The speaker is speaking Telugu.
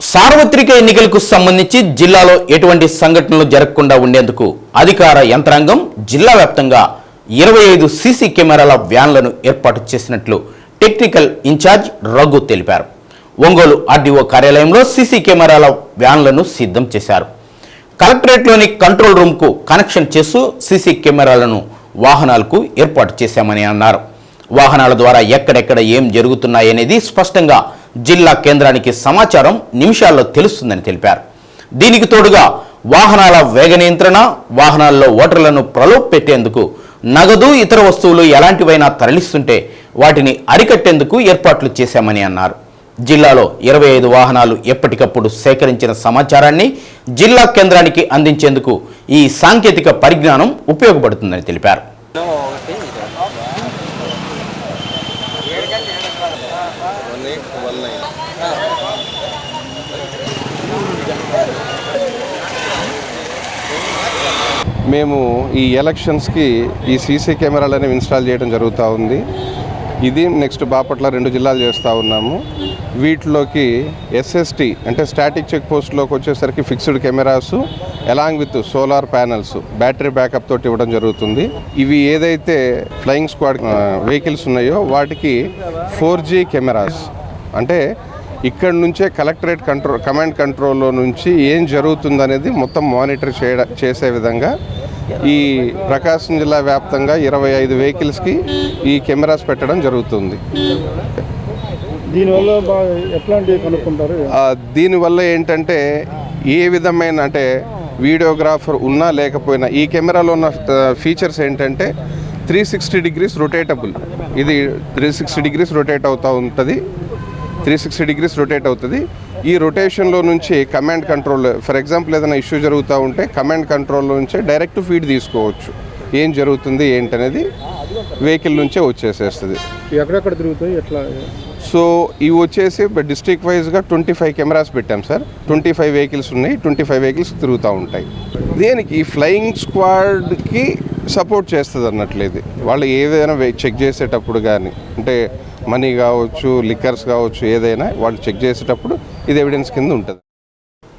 సార్వత్రిక ఎన్నికలకు సంబంధించి జిల్లాలో ఎటువంటి సంఘటనలు జరగకుండా ఉండేందుకు అధికార యంత్రాంగం జిల్లా వ్యాప్తంగా 25 సీసీ కెమెరాల వ్యాన్లను ఏర్పాటు చేసినట్లు టెక్నికల్ ఇన్ఛార్జ్ రఘు తెలిపారు. ఒంగోలు ఆర్డీఓ కార్యాలయంలో సీసీ కెమెరాల వ్యాన్లను సిద్ధం చేశారు. కలెక్టరేట్లోని కంట్రోల్ రూమ్కు కనెక్షన్ చేస్తూ సీసీ కెమెరాలను వాహనాలకు ఏర్పాటు చేశామని అన్నారు. వాహనాల ద్వారా ఎక్కడెక్కడ ఏం జరుగుతున్నాయనేది స్పష్టంగా జిల్లా కేంద్రానికి సమాచారం నిమిషాల్లో తెలుస్తుందని తెలిపారు. దీనికి తోడుగా వాహనాల వేగ నియంత్రణ, వాహనాల్లో ఓటర్లను ప్రలోభపెట్టేందుకు నగదు ఇతర వస్తువులు ఎలాంటివైనా తరలిస్తుంటే వాటిని అరికట్టేందుకు ఏర్పాట్లు చేశామని అన్నారు. జిల్లాలో 25 వాహనాలు ఎప్పటికప్పుడు సేకరించిన సమాచారాన్ని జిల్లా కేంద్రానికి అందించేందుకు ఈ సాంకేతిక పరిజ్ఞానం ఉపయోగపడుతుందని తెలిపారు. మేము ఈ ఎలక్షన్స్కి ఈ సీసీ కెమెరాలని ఇన్స్టాల్ చేయడం జరుగుతూ ఉంది. ఇది నెక్స్ట్ బాపట్ల 2 జిల్లాలు చేస్తూ ఉన్నాము. వీటిలోకి ఎస్ఎస్టీ అంటే స్టాటిక్ చెక్ పోస్ట్లోకి వచ్చేసరికి fixed cameras along with solar panels battery backup తోటి ఇవ్వడం జరుగుతుంది. ఇవి ఏదైతే ఫ్లయింగ్ స్క్వాడ్ వెహికల్స్ ఉన్నాయో వాటికి 4G కెమెరాస్ అంటే ఇక్కడ నుంచే కలెక్టరేట్ కమాండ్ కంట్రోల్లో నుంచి ఏం జరుగుతుందనేది మొత్తం మానిటర్ చేసే విధంగా ఈ ప్రకాశం జిల్లా వ్యాప్తంగా 25 వెహికల్స్కి ఈ కెమెరాస్ పెట్టడం జరుగుతుంది. దీనివల్ల ఏంటంటే ఏ విధమైన అంటే వీడియోగ్రాఫర్ ఉన్నా లేకపోయినా ఈ కెమెరాలో ఉన్న ఫీచర్స్ ఏంటంటే 360 డిగ్రీస్ రొటేటబుల్. ఇది 360 డిగ్రీస్ రొటేట్ అవుతూ ఉంటుంది. 360 డిగ్రీస్ రొటేట్ అవుతుంది. ఈ రొటేషన్లో నుంచి కమాండ్ కంట్రోల్ ఫర్ ఎగ్జాంపుల్ ఏదైనా ఇష్యూ జరుగుతూ ఉంటే కమాండ్ కంట్రోల్లో నుంచే డైరెక్ట్ ఫీడ్ తీసుకోవచ్చు. ఏం జరుగుతుంది ఏంటనేది వెహికల్ నుంచే వచ్చేసేస్తుంది. ఎక్కడెక్కడ తిరుగుతాయి ఎట్లా? సో ఇవి వచ్చేసి డిస్ట్రిక్ట్ వైజ్గా 25 కెమెరాస్ పెట్టాం సార్. 25 వెహికల్స్ ఉన్నాయి. 25 వెహికల్స్ తిరుగుతూ ఉంటాయి. దేనికి ఫ్లయింగ్ స్క్వాడ్కి సపోర్ట్ చేస్తుంది అన్నట్లేదు. వాళ్ళు ఏదైనా చెక్ చేసేటప్పుడు కానీ అంటే మనీ కావచ్చు, లిక్కర్స్ కావచ్చు, ఏదైనా వాళ్ళు చెక్ చేసేటప్పుడు ఇది ఎవిడెన్స్ కింద ఉంటుంది.